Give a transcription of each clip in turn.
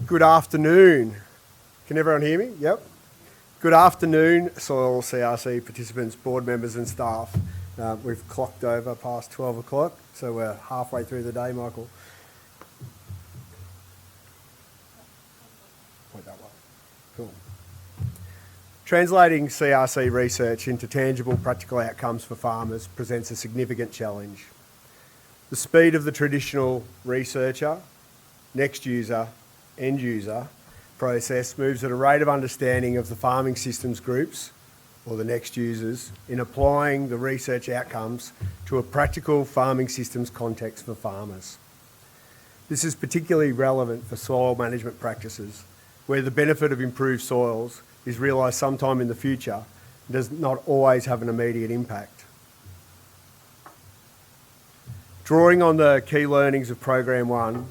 Good afternoon. Can everyone hear me? Yep. Good afternoon, Soil CRC participants, board members and staff. We've clocked over past 12 o'clock, so we're halfway through the day, Michael. Point that way. Cool. Translating CRC research into tangible, practical outcomes for farmers presents a significant challenge. The speed of the traditional researcher, next user, end user process moves at a rate of understanding of the farming systems groups, or the next users, in applying the research outcomes to a practical farming systems context for farmers. This is particularly relevant for soil management practices, where the benefit of improved soils is realised sometime in the future and does not always have an immediate impact. Drawing on the key learnings of Program 1,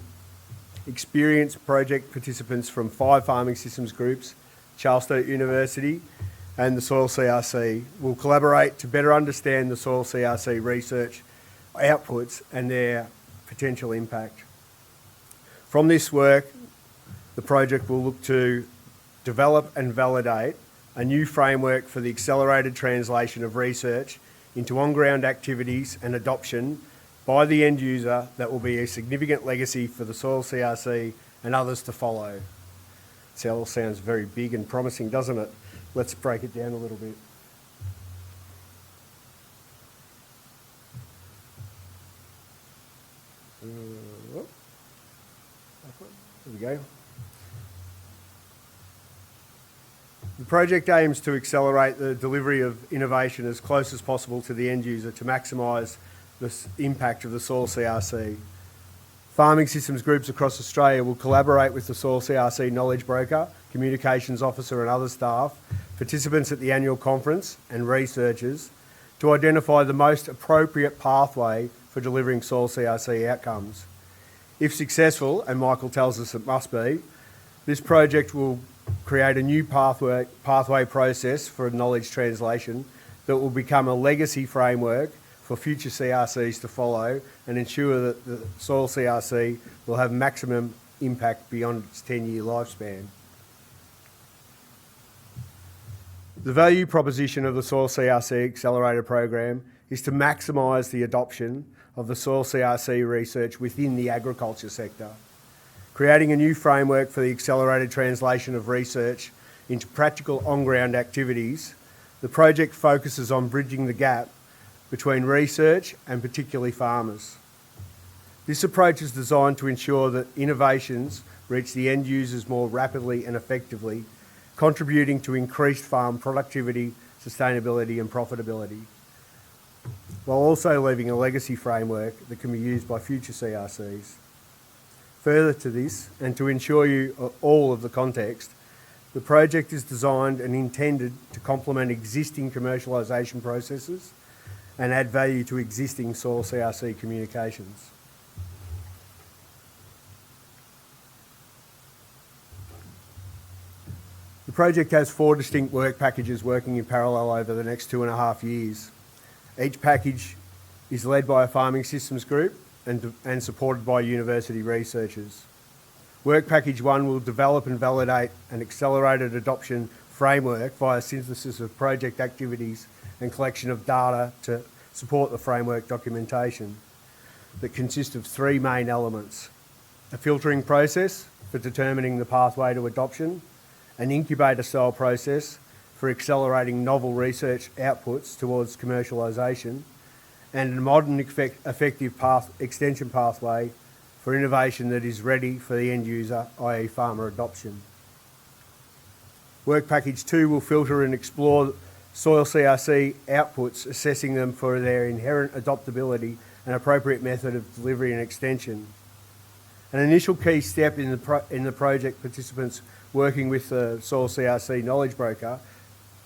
experienced project participants from 5 farming systems groups, Charles Sturt University and the Soil CRC will collaborate to better understand the Soil CRC research outputs and their potential impact. From this work, the project will look to develop and validate a new framework for the accelerated translation of research into on-ground activities and adoption by the end user that will be a significant legacy for the Soil CRC and others to follow. It all sounds very big and promising, doesn't it? Let's break it down a little bit. There we go. The project aims to accelerate the delivery of innovation as close as possible to the end user to maximise the impact of the Soil CRC. Farming systems groups across Australia will collaborate with the Soil CRC knowledge broker, communications officer and other staff, participants at the annual conference and researchers to identify the most appropriate pathway for delivering Soil CRC outcomes. If successful, and Michael tells us it must be, this project will create a new pathway process for knowledge translation that will become a legacy framework for future CRCs to follow and ensure that the Soil CRC will have maximum impact beyond its 10-year lifespan. The value proposition of the Soil CRC Accelerator Program is to maximise the adoption of the Soil CRC research within the agriculture sector. Creating a new framework for the accelerated translation of research into practical on-ground activities, the project focuses on bridging the gap between research and particularly farmers. This approach is designed to ensure that innovations reach the end users more rapidly and effectively, contributing to increased farm productivity, sustainability and profitability, while also leaving a legacy framework that can be used by future CRCs. Further to this, and to ensure you all of the context, the project is designed and intended to complement existing commercialisation processes and add value to existing Soil CRC communications. The project has 4 distinct work packages working in parallel over the next 2.5 years. Each package is led by a farming systems group and supported by university researchers. Work package 1 will develop and validate an accelerated adoption framework via synthesis of project activities and collection of data to support the framework documentation that consists of 3 main elements: a filtering process for determining the pathway to adoption, an incubator style process for accelerating novel research outputs towards commercialisation, and a modern effective extension pathway for innovation that is ready for the end user, i.e. farmer adoption. Work package 2 will filter and explore Soil CRC outputs, assessing them for their inherent adoptability and appropriate method of delivery and extension. An initial key step in the project participants working with the Soil CRC knowledge broker,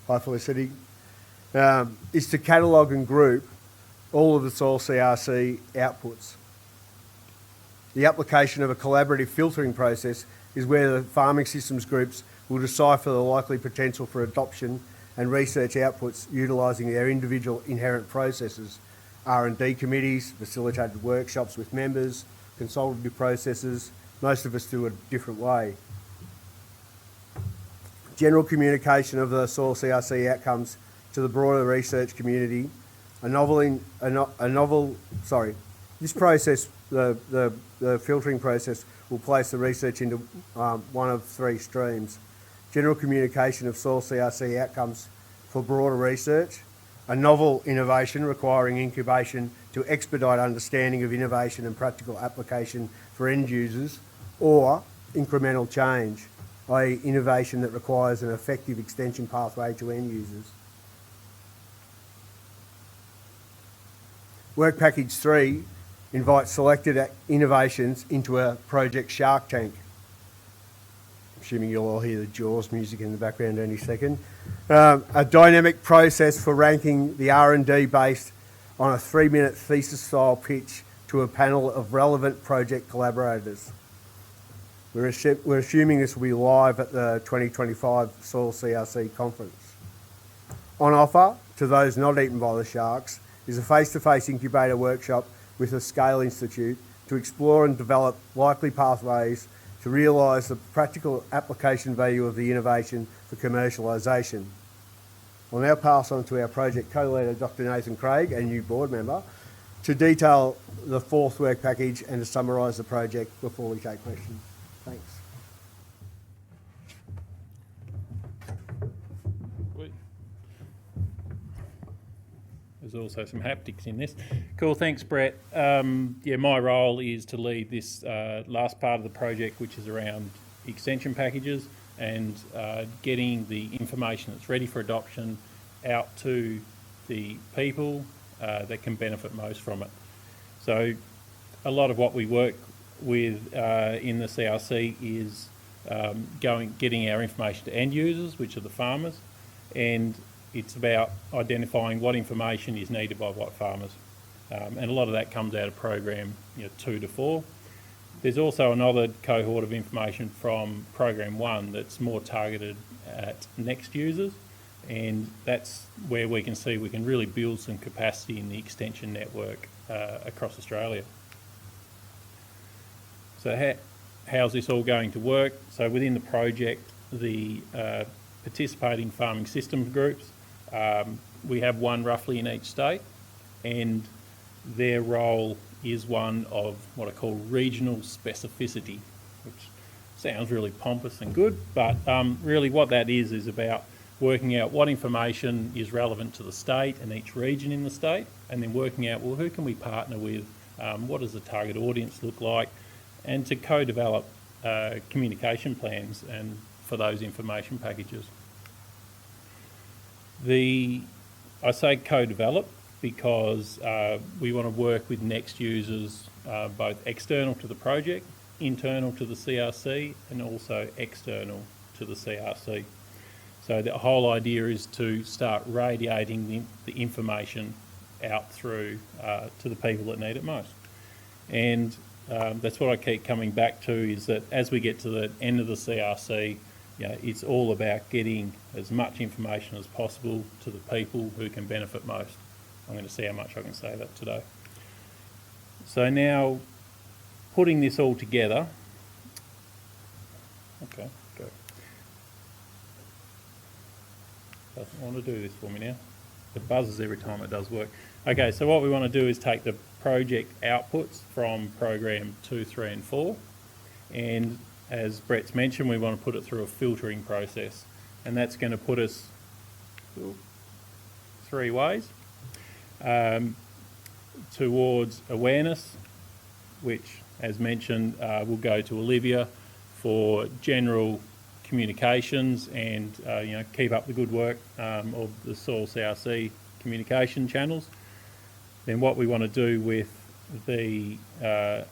hi Felicity, is to catalogue and group all of the Soil CRC outputs. The application of a collaborative filtering process is where the farming systems groups will decipher the likely potential for adoption and research outputs utilising their individual inherent processes, R&D committees, facilitated workshops with members, consultative processes. Most of us do it a different way. general communication of the Soil CRC outcomes to the broader research community. This process, the filtering process, will place the research into one of three streams. General communication of Soil CRC outcomes for broader research, a novel innovation requiring incubation to expedite understanding of innovation and practical application for end users, or incremental change, i.e. innovation that requires an effective extension pathway to end users. Work Package 3 invites selected innovations into a project Shark Tank. Assuming you'll all hear the Jaws music in the background any second. A dynamic process for ranking the R&D based on a 3-minute thesis-style pitch to a panel of relevant project collaborators. We're assuming this will be live at the 2025 Soil CRC conference. On offer to those not eaten by the sharks is a face-to-face incubator workshop with the Scale Institute to explore and develop likely pathways to realise the practical application value of the innovation for commercialisation. I'll now pass on to our project co-leader, Dr. Nathan Craig, and new board member, to detail the fourth work package and to summarise the project before we take questions. Thanks. There's also some haptics in this. Cool, thanks Brett. My role is to lead this last part of the project, which is around extension packages and getting the information that's ready for adoption out to the people that can benefit most from it. So a lot of what we work with in the CRC is getting our information to end users, which are the farmers, and it's about identifying what information is needed by what farmers. And a lot of that comes out of program 2 to 4. There's also another cohort of information from program 1 that's more targeted at next users, and that's where we can see we can really build some capacity in the extension network across Australia. So how's this all going to work? So within the project, the participating farming systems groups, we have one roughly in each state, and their role is one of what I call regional specificity, which sounds really pompous and good, but really what that is about working out what information is relevant to the state and each region in the state, and then working out, well, who can we partner with, what does the target audience look like, and to co-develop communication plans and for those information packages. I say co-develop because we want to work with next users, both external to the project, internal to the CRC, and also external to the CRC. So the whole idea is to start radiating the information out through to the people that need it most. And that's what I keep coming back to, is that as we get to the end of the CRC, it's all about getting as much information as possible to the people who can benefit most. I'm going to see how much I can say that today. So now, putting this all together, okay, go. Doesn't want to do this for me now. It buzzes every time it does work. Okay, so what we want to do is take the project outputs from program 2, 3 and 4, and as Brett's mentioned, we want to put it through a filtering process, and that's going to put us 3 ways. Towards awareness, which, as mentioned, will go to Olivia for general communications and keep up the good work of the Soil CRC communication channels. Then what we want to do with the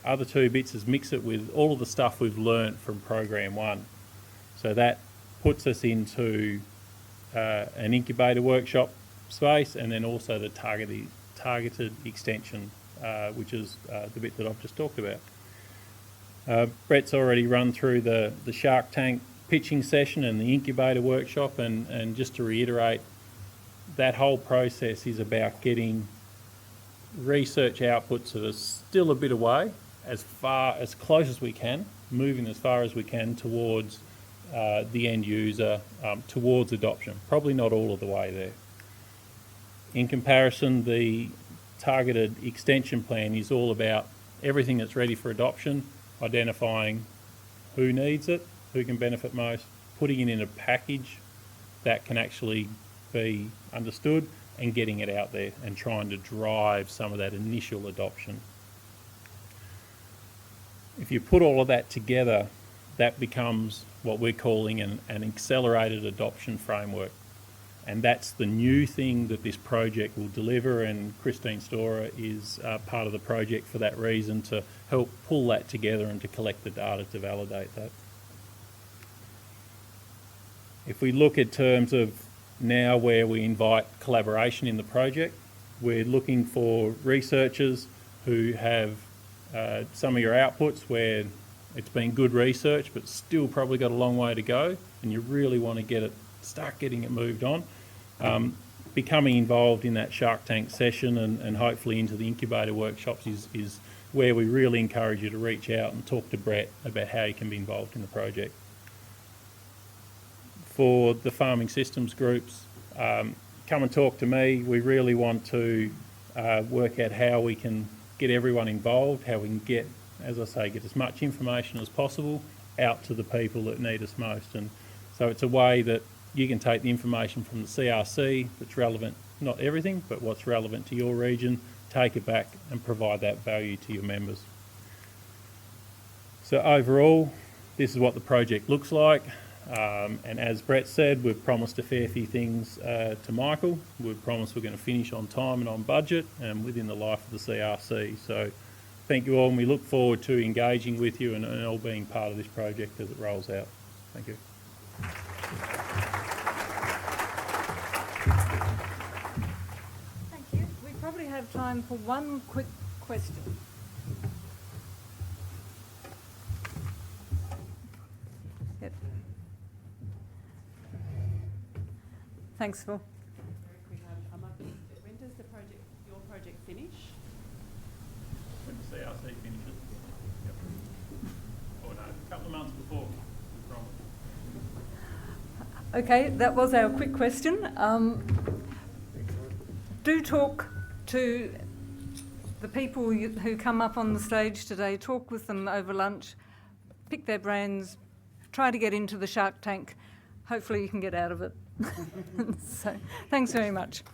other 2 bits is mix it with all of the stuff we've learnt from program 1. So that puts us into an incubator workshop space, and then also the targeted extension, which is the bit that I've just talked about. Brett's already run through the Shark Tank pitching session and the incubator workshop, and just to reiterate, that whole process is about getting research outputs that are still a bit away, as close as we can, moving as far as we can towards the end user towards adoption. Probably not all of the way there. In comparison, the targeted extension plan is all about everything that's ready for adoption, identifying who needs it, who can benefit most, putting it in a package that can actually be understood, and getting it out there and trying to drive some of that initial adoption. If you put all of that together, that becomes what we're calling an accelerated adoption framework. And that's the new thing that this project will deliver, and Christine Storer is part of the project for that reason, to help pull that together and to collect the data to validate that. If we look at terms of now where we invite collaboration in the project, we're looking for researchers who have some of your outputs where it's been good research but still probably got a long way to go, and you really want to start getting it moved on. Becoming involved in that Shark Tank session and hopefully into the incubator workshops is where we really encourage you to reach out and talk to Bret about how you can be involved in the project. For the farming systems groups, come and talk to me. We really want to work out how we can get everyone involved, how we can get, as I say, get as much information as possible out to the people that need us most. And so it's a way that you can take the information from the CRC that's relevant, not everything, but what's relevant to your region, take it back and provide that value to your members. So overall, this is what the project looks like. And as Bret said, we've promised a fair few things to Michael. We've promised we're going to finish on time and on budget and within the life of the CRC. So thank you all, and we look forward to engaging with you and all being part of this project as it rolls out. Thank you. Thank you. We probably have time for one quick question. Yep. Thanks, Phil. When does your project finish? When the CRC finishes. Yep. Oh no, a couple of months before, we promise. Okay, that was our quick question. Do talk to the people who come up on the stage today. Talk with them over lunch. Pick their brains. Try to get into the Shark Tank. Hopefully you can get out of it. So, thanks very much.